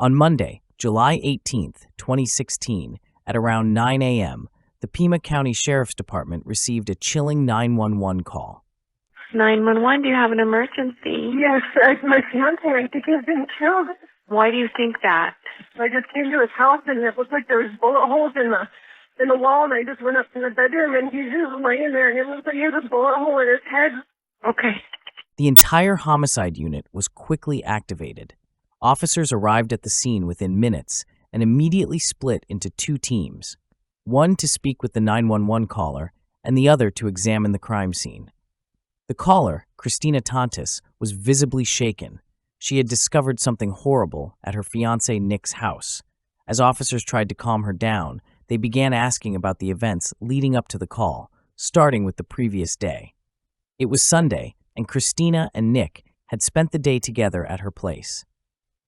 On Monday, July 18th, 2016, at around 9 a.m., the Pima County Sheriff's Department received a chilling 911 call. 911, do you have an emergency? Yes, my fiance, I think, has been killed. Why do you think that? I just came to his house and it looked like there was bullet holes in the wall, and I just went up to the bedroom and he's just laying there and it looked like he had a bullet hole in his head. Okay. The entire homicide unit was quickly activated. Officers arrived at the scene within minutes and immediately split into two teams, one to speak with the 911 caller and the other to examine the crime scene. The caller, Christina Tontis, was visibly shaken. She had discovered something horrible at her fiancé Nick's house. As officers tried to calm her down, they began asking about the events leading up to the call, starting with the previous day. It was Sunday, and Christina and Nick had spent the day together at her place.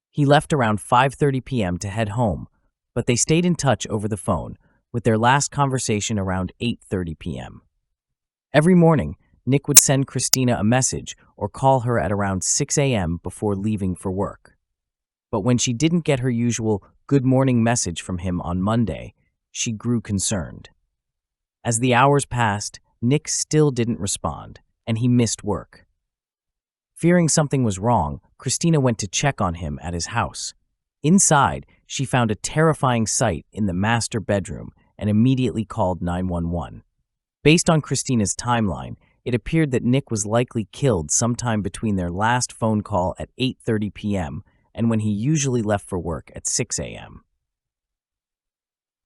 He left around 5:30 p.m. to head home, but they stayed in touch over the phone, with their last conversation around 8:30 p.m. Every morning, Nick would send Christina a message or call her at around 6 a.m. before leaving for work. But when she didn't get her usual good morning message from him on Monday, she grew concerned. As the hours passed, Nick still didn't respond, and he missed work. Fearing something was wrong, Christina went to check on him at his house. Inside, she found a terrifying sight in the master bedroom and immediately called 911. Based on Christina's timeline, it appeared that Nick was likely killed sometime between their last phone call at 8:30 p.m. and when he usually left for work at 6 a.m.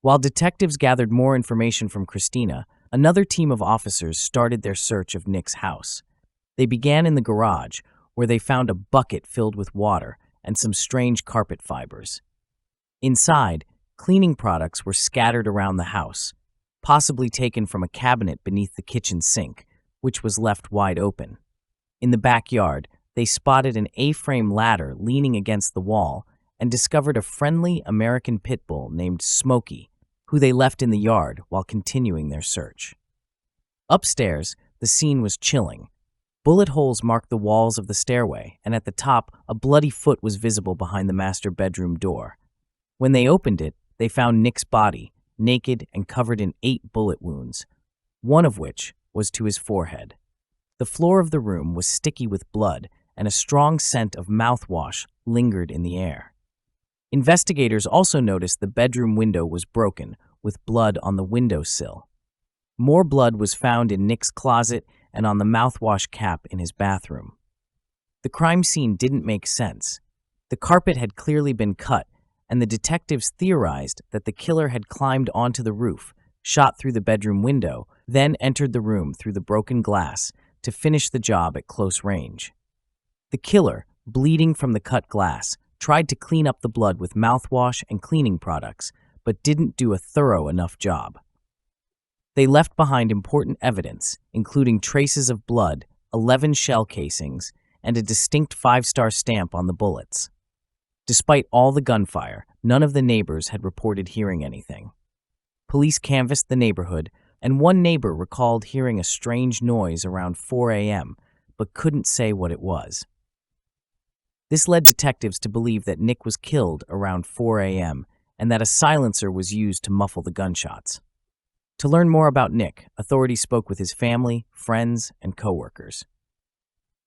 While detectives gathered more information from Christina, another team of officers started their search of Nick's house. They began in the garage, where they found a bucket filled with water and some strange carpet fibers. Inside, cleaning products were scattered around the house, possibly taken from a cabinet beneath the kitchen sink, which was left wide open. In the backyard, they spotted an A-frame ladder leaning against the wall and discovered a friendly American pit bull named Smokey, who they left in the yard while continuing their search. Upstairs, the scene was chilling. Bullet holes marked the walls of the stairway, and at the top, a bloody foot was visible behind the master bedroom door. When they opened it, they found Nick's body, naked and covered in 8 bullet wounds, one of which was to his forehead. The floor of the room was sticky with blood, and a strong scent of mouthwash lingered in the air. Investigators also noticed the bedroom window was broken, with blood on the windowsill. More blood was found in Nick's closet and on the mouthwash cap in his bathroom. The crime scene didn't make sense. The carpet had clearly been cut, and the detectives theorized that the killer had climbed onto the roof, shot through the bedroom window, then entered the room through the broken glass to finish the job at close range. The killer, bleeding from the cut glass, tried to clean up the blood with mouthwash and cleaning products, but didn't do a thorough enough job. They left behind important evidence, including traces of blood, 11 shell casings, and a distinct 5-star stamp on the bullets. Despite all the gunfire, none of the neighbors had reported hearing anything. Police canvassed the neighborhood, and one neighbor recalled hearing a strange noise around 4 a.m., but couldn't say what it was. This led detectives to believe that Nick was killed around 4 a.m. and that a silencer was used to muffle the gunshots. To learn more about Nick, authorities spoke with his family, friends, and coworkers.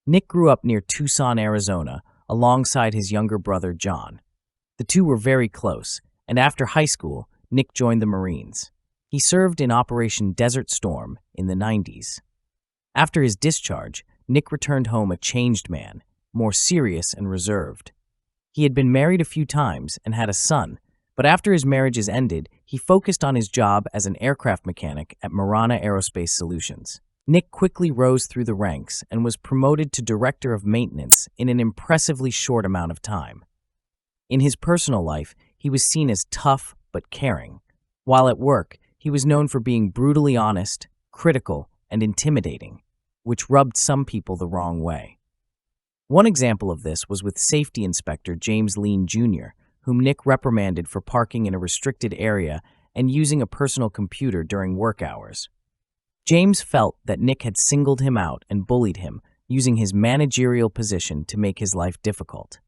Nick grew up near Tucson, Arizona, alongside his younger brother, John. The two were very close, and after high school, Nick joined the Marines. He served in Operation Desert Storm in the 90s. After his discharge, Nick returned home a changed man, more serious and reserved. He had been married a few times and had a son, but after his marriages ended, he focused on his job as an aircraft mechanic at Marana Aerospace Solutions. Nick quickly rose through the ranks and was promoted to director of maintenance in an impressively short amount of time. In his personal life, he was seen as tough but caring. While at work, he was known for being brutally honest, critical, and intimidating, which rubbed some people the wrong way. One example of this was with Safety Inspector James Lean Jr., whom Nick reprimanded for parking in a restricted area and using a personal computer during work hours. James felt that Nick had singled him out and bullied him, using his managerial position to make his life difficult.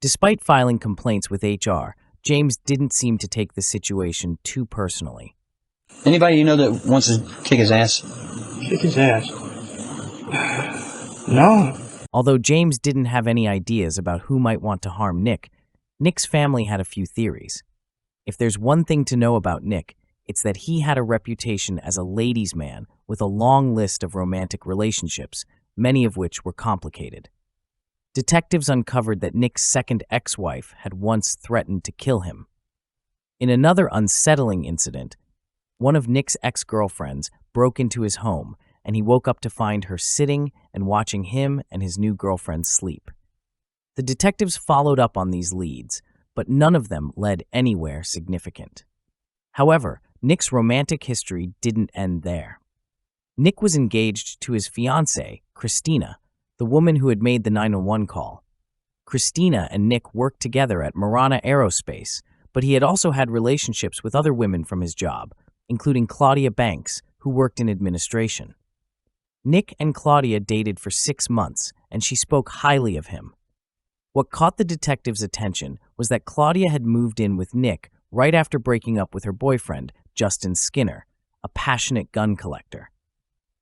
Despite filing complaints with HR, James didn't seem to take the situation too personally. Anybody you know that wants to kick his ass? Kick his ass? No. Although James didn't have any ideas about who might want to harm Nick, Nick's family had a few theories. If there's one thing to know about Nick, it's that he had a reputation as a ladies' man with a long list of romantic relationships, many of which were complicated. Detectives uncovered that Nick's second ex-wife had once threatened to kill him. In another unsettling incident, one of Nick's ex-girlfriends broke into his home, and he woke up to find her sitting and watching him and his new girlfriend sleep. The detectives followed up on these leads, but none of them led anywhere significant. However, Nick's romantic history didn't end there. Nick was engaged to his fiancée, Christina, the woman who had made the 911 call. Christina and Nick worked together at Marana Aerospace, but he had also had relationships with other women from his job, including Claudia Banks, who worked in administration. Nick and Claudia dated for 6 months, and she spoke highly of him. What caught the detectives' attention was that Claudia had moved in with Nick right after breaking up with her boyfriend, Justin Skinner, a passionate gun collector.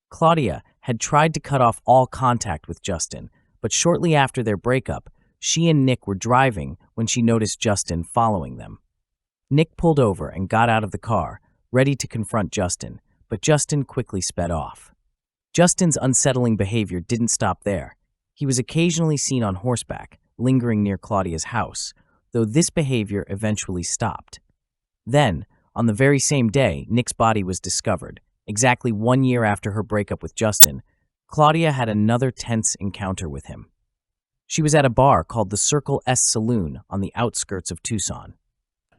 Claudia had tried to cut off all contact with Justin, but shortly after their breakup, she and Nick were driving when she noticed Justin following them. Nick pulled over and got out of the car, ready to confront Justin, but Justin quickly sped off. Justin's unsettling behavior didn't stop there. He was occasionally seen on horseback, lingering near Claudia's house, though this behavior eventually stopped. Then, on the very same day Nick's body was discovered, exactly 1 year after her breakup with Justin, Claudia had another tense encounter with him. She was at a bar called the Circle S Saloon on the outskirts of Tucson.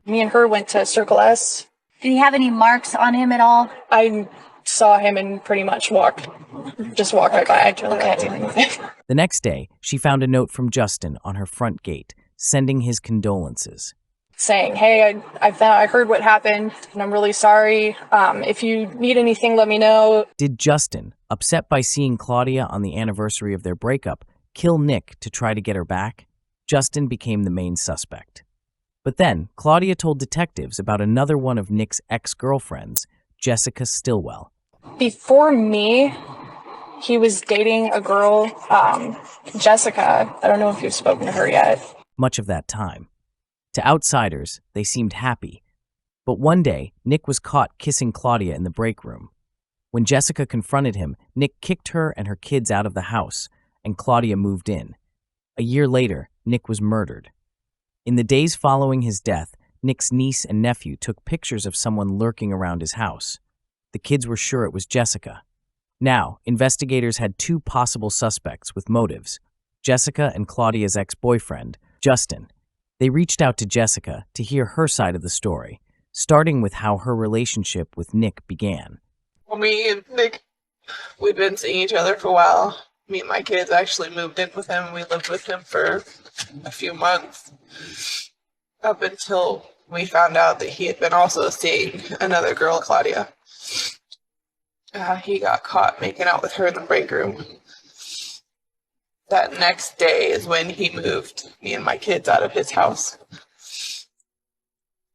Me and her went to Circle S. Did he have any marks on him at all? I saw him and pretty much walked right by. I really didn't do anything. The next day, she found a note from Justin on her front gate, sending his condolences. Saying, hey, I heard what happened, and I'm really sorry. If you need anything, let me know. Did Justin, upset by seeing Claudia on the anniversary of their breakup, kill Nick to try to get her back? Justin became the main suspect. But then, Claudia told detectives about another one of Nick's ex-girlfriends, Jessica Stillwell. Before me, he was dating a girl, Jessica. I don't know if you've spoken to her yet. Much of that time. To outsiders, they seemed happy. But one day, Nick was caught kissing Claudia in the break room. When Jessica confronted him, Nick kicked her and her kids out of the house, and Claudia moved in. A year later, Nick was murdered. In the days following his death, Nick's niece and nephew took pictures of someone lurking around his house. The kids were sure it was Jessica. Now, investigators had 2 possible suspects with motives: Jessica and Claudia's ex-boyfriend, Justin. They reached out to Jessica to hear her side of the story, starting with how her relationship with Nick began. Well, me and Nick, we'd been seeing each other for a while. Me and my kids actually moved in with him. We lived with him for a few months, up until we found out that he had been also seeing another girl, Claudia. He got caught making out with her in the break room. That next day is when he moved me and my kids out of his house.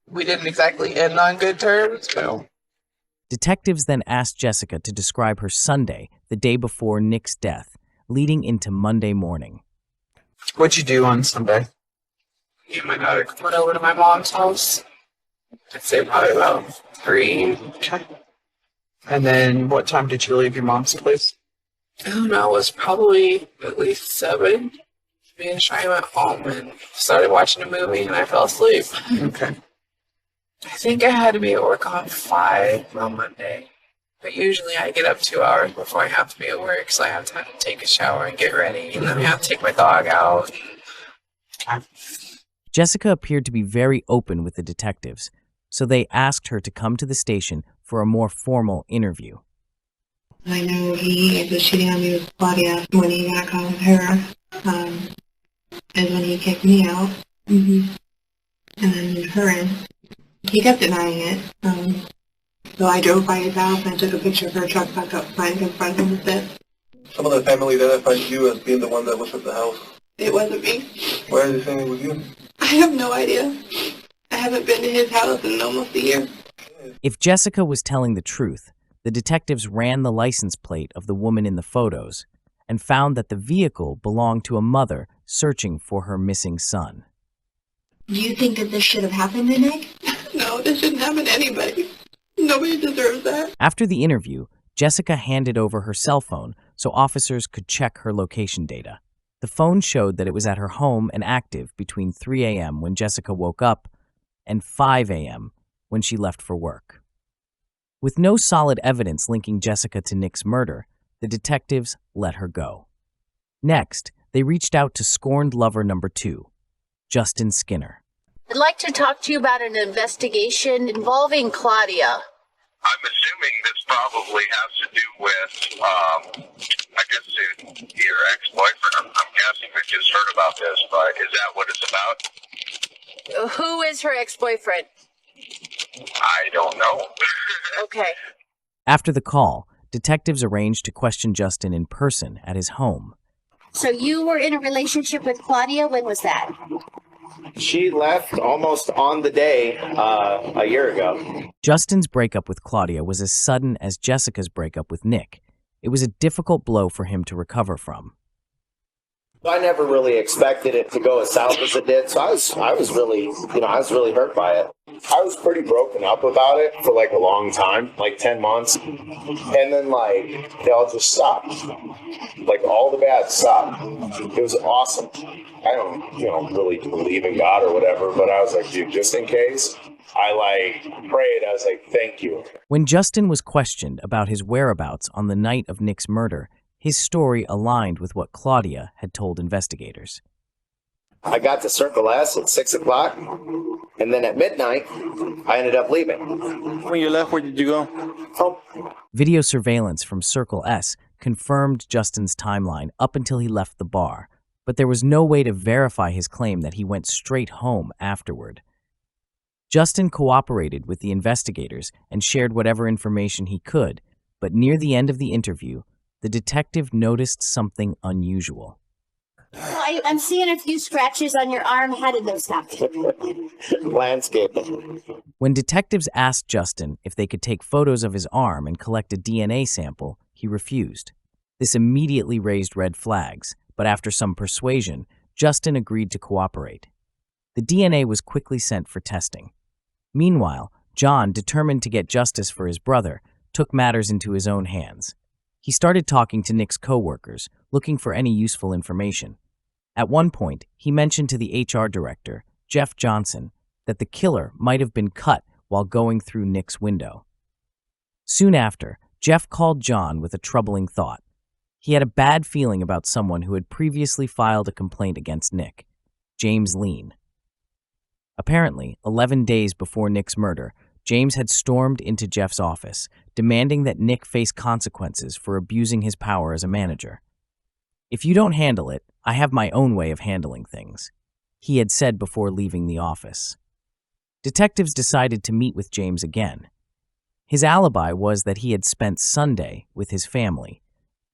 We didn't exactly end on good terms, but... Detectives then asked Jessica to describe her Sunday, the day before Nick's death, leading into Monday morning. What'd you do on Sunday? Me and my daughter went over to my mom's house. I'd say probably about 3. Okay. And then what time did you leave your mom's place? I don't know, it was probably at least 7. Me and Shai went home and started watching a movie, and I fell asleep. Okay. I think I had to be at work on 5 on Monday. But usually I get up 2 hours before I have to be at work, so I have time to take a shower and get ready, and then I have to take my dog out. Okay. Jessica appeared to be very open with the detectives, so they asked her to come to the station for a more formal interview. I know he was cheating on me with Claudia when he got caught with her, and when he kicked me out, and then her in. He kept denying it, so I drove by his house and I took a picture of her truck back up front and confronted him with it. Some of the family identified you as being the one that was at the house. It wasn't me. Why did they think it was you? I have no idea. I haven't been to his house in almost a year. If Jessica was telling the truth, the detectives ran the license plate of the woman in the photos and found that the vehicle belonged to a mother searching for her missing son. Do you think that this should have happened to Nick? No, this shouldn't happen to anybody. Nobody deserves that. After the interview, Jessica handed over her cell phone so officers could check her location data. The phone showed that it was at her home and active between 3 a.m. when Jessica woke up and 5 a.m. when she left for work. With no solid evidence linking Jessica to Nick's murder, the detectives let her go. Next, they reached out to scorned lover number 2, Justin Skinner. I'd like to talk to you about an investigation involving Claudia. I'm assuming this probably has to do with, I guess, your ex-boyfriend. I'm guessing we just heard about this, but is that what it's about? Who is her ex-boyfriend? I don't know. Okay. After the call, detectives arranged to question Justin in person at his home. So you were in a relationship with Claudia? When was that? She left almost on the day a year ago. Justin's breakup with Claudia was as sudden as Jessica's breakup with Nick. It was a difficult blow for him to recover from. I never really expected it to go as south as it did, so I was really hurt by it. I was pretty broken up about it for like a long time, like 10 months. And then it all just stopped. Like all the bad stopped. It was awesome. I don't, really believe in God or whatever, but I was like, dude, just in case, I prayed. I was like, thank you. When Justin was questioned about his whereabouts on the night of Nick's murder, his story aligned with what Claudia had told investigators. I got to Circle S at 6 o'clock, and then at midnight, I ended up leaving. When you left, where did you go? Home. Video surveillance from Circle S confirmed Justin's timeline up until he left the bar, but there was no way to verify his claim that he went straight home afterward. Justin cooperated with the investigators and shared whatever information he could, but near the end of the interview, the detective noticed something unusual. Well, I'm seeing a few scratches on your arm. How did those happen? Landscaping. When detectives asked Justin if they could take photos of his arm and collect a DNA sample, he refused. This immediately raised red flags, but after some persuasion, Justin agreed to cooperate. The DNA was quickly sent for testing. Meanwhile, John, determined to get justice for his brother, took matters into his own hands. He started talking to Nick's co-workers, looking for any useful information. At one point, he mentioned to the HR director, Jeff Johnson, that the killer might have been cut while going through Nick's window. Soon after, Jeff called John with a troubling thought. He had a bad feeling about someone who had previously filed a complaint against Nick, James Lean. Apparently, 11 days before Nick's murder, James had stormed into Jeff's office, demanding that Nick face consequences for abusing his power as a manager. "If you don't handle it, I have my own way of handling things," he had said before leaving the office. Detectives decided to meet with James again. His alibi was that he had spent Sunday with his family,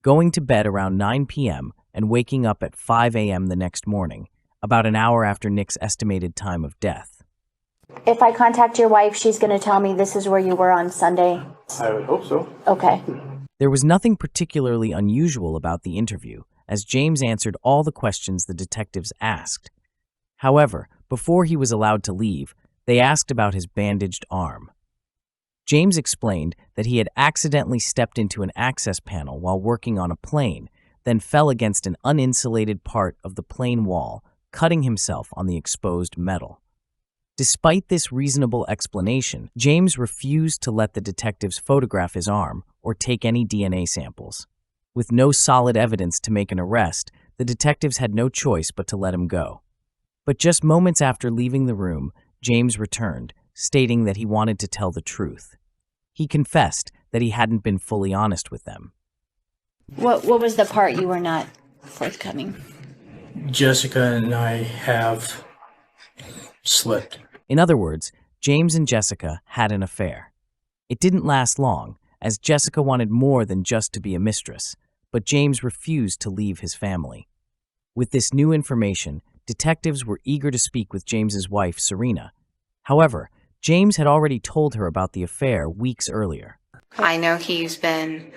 going to bed around 9 p.m. and waking up at 5 a.m. the next morning, about an hour after Nick's estimated time of death. If I contact your wife, she's going to tell me this is where you were on Sunday. I would hope so. Okay. There was nothing particularly unusual about the interview, as James answered all the questions the detectives asked. However, before he was allowed to leave, they asked about his bandaged arm. James explained that he had accidentally stepped into an access panel while working on a plane, then fell against an uninsulated part of the plane wall, cutting himself on the exposed metal. Despite this reasonable explanation, James refused to let the detectives photograph his arm or take any DNA samples. With no solid evidence to make an arrest, the detectives had no choice but to let him go. But just moments after leaving the room, James returned, stating that he wanted to tell the truth. He confessed that he hadn't been fully honest with them. What was the part you were not forthcoming? Jessica and I have slipped. In other words, James and Jessica had an affair. It didn't last long, as Jessica wanted more than just to be a mistress, but James refused to leave his family. With this new information, detectives were eager to speak with James's wife, Serena. However, James had already told her about the affair weeks earlier. I know he's been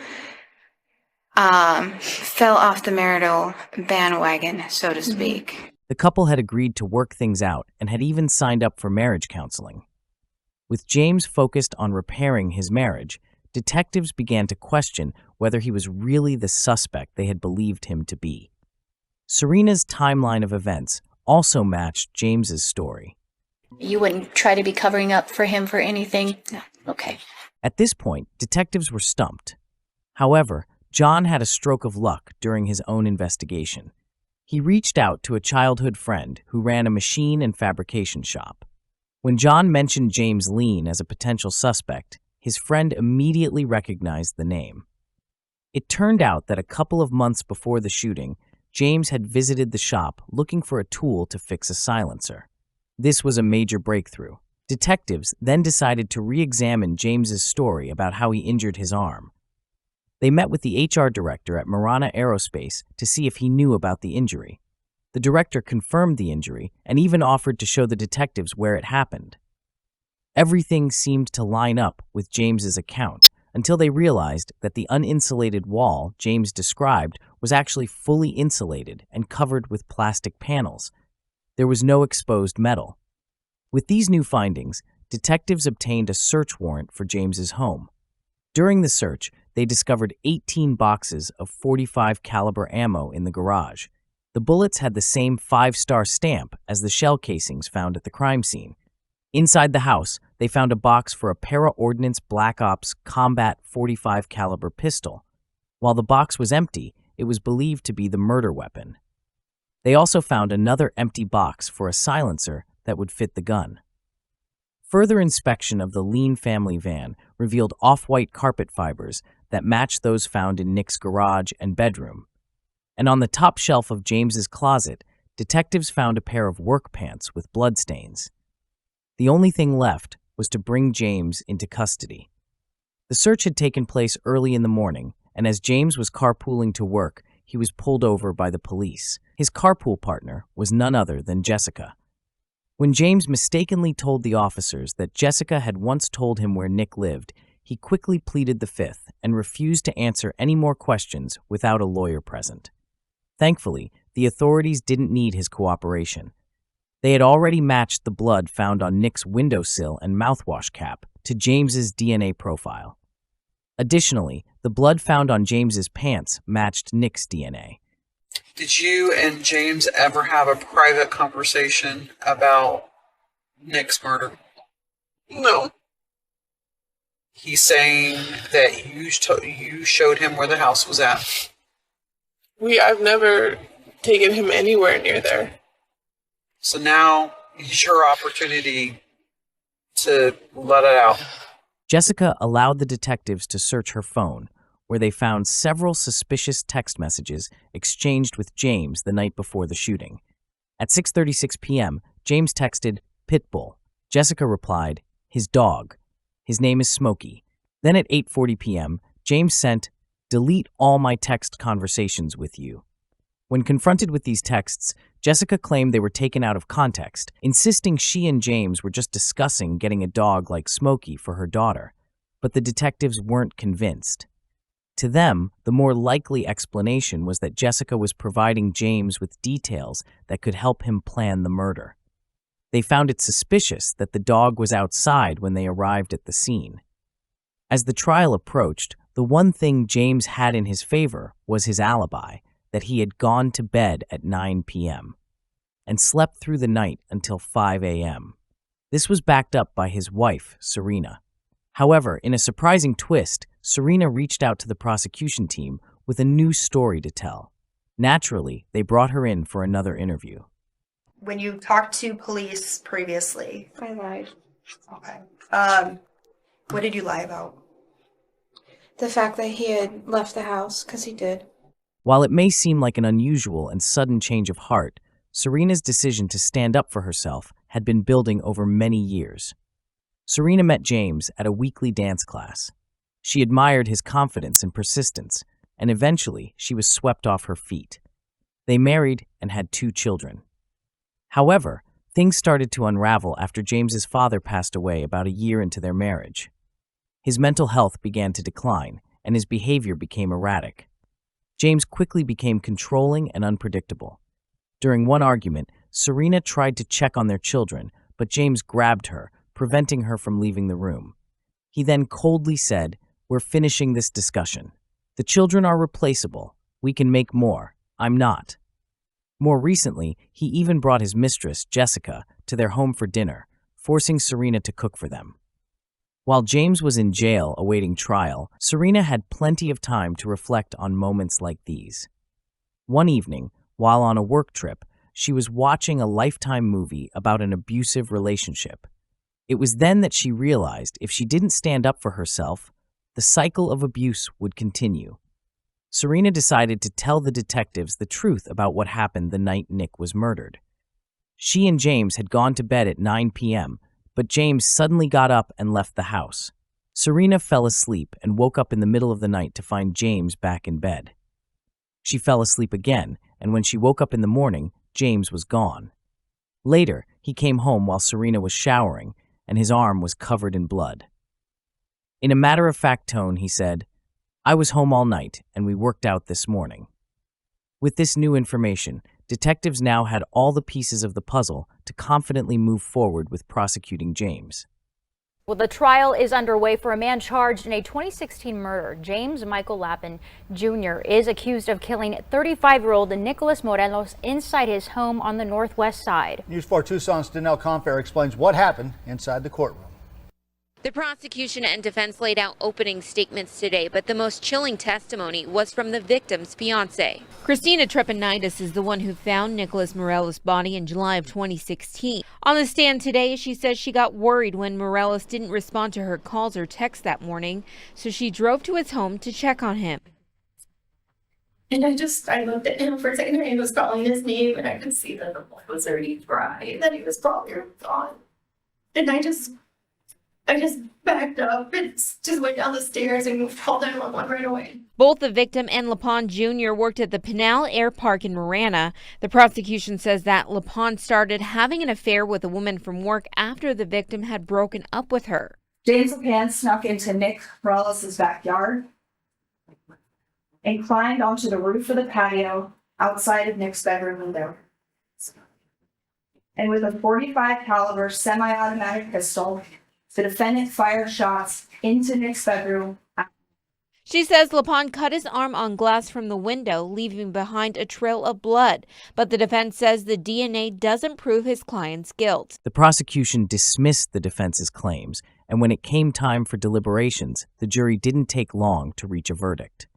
fell off the marital bandwagon, so to speak. The couple had agreed to work things out and had even signed up for marriage counseling. With James focused on repairing his marriage, detectives began to question whether he was really the suspect they had believed him to be. Serena's timeline of events also matched James's story. You wouldn't try to be covering up for him for anything? No. Okay. At this point, detectives were stumped. However, John had a stroke of luck during his own investigation. He reached out to a childhood friend who ran a machine and fabrication shop. When John mentioned James Lean as a potential suspect, his friend immediately recognized the name. It turned out that a couple of months before the shooting, James had visited the shop looking for a tool to fix a silencer. This was a major breakthrough. Detectives then decided to re-examine James's story about how he injured his arm. They met with the HR director at Marana Aerospace to see if he knew about the injury. The director confirmed the injury and even offered to show the detectives where it happened. Everything seemed to line up with James's account until they realized that the uninsulated wall James described was actually fully insulated and covered with plastic panels. There was no exposed metal. With these new findings, detectives obtained a search warrant for James's home. During the search, they discovered 18 boxes of .45 caliber ammo in the garage. The bullets had the same 5-star stamp as the shell casings found at the crime scene. Inside the house, they found a box for a Para-Ordnance Black Ops Combat .45 caliber pistol. While the box was empty, it was believed to be the murder weapon. They also found another empty box for a silencer that would fit the gun. Further inspection of the Lean family van revealed off-white carpet fibers that matched those found in Nick's garage and bedroom. And on the top shelf of James's closet, detectives found a pair of work pants with bloodstains. The only thing left was to bring James into custody. The search had taken place early in the morning, and as James was carpooling to work, he was pulled over by the police. His carpool partner was none other than Jessica. When James mistakenly told the officers that Jessica had once told him where Nick lived, he quickly pleaded the fifth and refused to answer any more questions without a lawyer present. Thankfully, the authorities didn't need his cooperation. They had already matched the blood found on Nick's windowsill and mouthwash cap to James's DNA profile. Additionally, the blood found on James's pants matched Nick's DNA. Did you and James ever have a private conversation about Nick's murder? No. He's saying that you showed him where the house was at. I've never taken him anywhere near there. So now is your opportunity to let it out. Jessica allowed the detectives to search her phone, where they found several suspicious text messages exchanged with James the night before the shooting. At 6:36 p.m., James texted, "Pitbull." Jessica replied, "His dog. His name is Smokey." Then at 8:40 p.m., James sent, "Delete all my text conversations with you." When confronted with these texts, Jessica claimed they were taken out of context, insisting she and James were just discussing getting a dog like Smokey for her daughter. But the detectives weren't convinced. To them, the more likely explanation was that Jessica was providing James with details that could help him plan the murder. They found it suspicious that the dog was outside when they arrived at the scene. As the trial approached, the one thing James had in his favor was his alibi, that he had gone to bed at 9 p.m. and slept through the night until 5 a.m. This was backed up by his wife, Serena. However, in a surprising twist, Serena reached out to the prosecution team with a new story to tell. Naturally, they brought her in for another interview. When you talked to police previously, I lied. Okay. What did you lie about? The fact that he had left the house, because he did. While it may seem like an unusual and sudden change of heart, Serena's decision to stand up for herself had been building over many years. Serena met James at a weekly dance class. She admired his confidence and persistence, and eventually she was swept off her feet. They married and had 2 children. However, things started to unravel after James's father passed away about a year into their marriage. His mental health began to decline, and his behavior became erratic. James quickly became controlling and unpredictable. During one argument, Serena tried to check on their children, but James grabbed her, preventing her from leaving the room. He then coldly said, "We're finishing this discussion. The children are replaceable. We can make more. I'm not." More recently, he even brought his mistress, Jessica, to their home for dinner, forcing Serena to cook for them. While James was in jail awaiting trial, Serena had plenty of time to reflect on moments like these. One evening, while on a work trip, she was watching a Lifetime movie about an abusive relationship. It was then that she realized if she didn't stand up for herself, the cycle of abuse would continue. Serena decided to tell the detectives the truth about what happened the night Nick was murdered. She and James had gone to bed at 9 p.m., but James suddenly got up and left the house. Serena fell asleep and woke up in the middle of the night to find James back in bed. She fell asleep again, and when she woke up in the morning, James was gone. Later, he came home while Serena was showering, and his arm was covered in blood. In a matter-of-fact tone, he said, "I was home all night, and we worked out this morning." With this new information, detectives now had all the pieces of the puzzle to confidently move forward with prosecuting James. Well, the trial is underway for a man charged in a 2016 murder. James Michael Lappin Jr. is accused of killing 35-year-old Nicholas Morelos inside his home on the northwest side. News 4 Tucson's Danelle Confair explains what happened inside the courtroom. The prosecution and defense laid out opening statements today, but the most chilling testimony was from the victim's fiance. Christina Trepanitis is the one who found Nicholas Morelos' body in July of 2016. On the stand today, she says she got worried when Morelos didn't respond to her calls or texts that morning, so she drove to his home to check on him. And I looked at him for a second and he was calling his name, and I could see that the blood was already dry and that he was probably gone. And I just backed up and just went down the stairs and called 911 right away. Both the victim and Lapon Jr. worked at the Pinal Air Park in Marana. The prosecution says that Lapon started having an affair with a woman from work after the victim had broken up with her. James Lapon snuck into Nick Morelos' backyard and climbed onto the roof of the patio outside of Nick's bedroom window. And with a .45 caliber semi-automatic pistol, the defendant fired shots into Nick's bedroom. She says Lapon cut his arm on glass from the window, leaving behind a trail of blood. But the defense says the DNA doesn't prove his client's guilt. The prosecution dismissed the defense's claims, and when it came time for deliberations, the jury didn't take long to reach a verdict.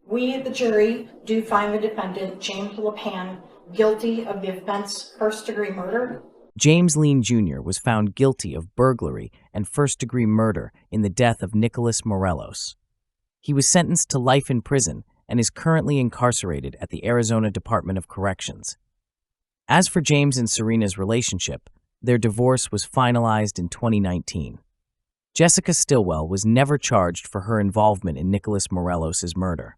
We, the jury, do find the defendant, James Lapon, guilty of the offense first-degree murder. James Lean Jr. was found guilty of burglary and first-degree murder in the death of Nicholas Morelos. He was sentenced to life in prison and is currently incarcerated at the Arizona Department of Corrections. As for James and Serena's relationship, their divorce was finalized in 2019. Jessica Stillwell was never charged for her involvement in Nicholas Morelos' murder.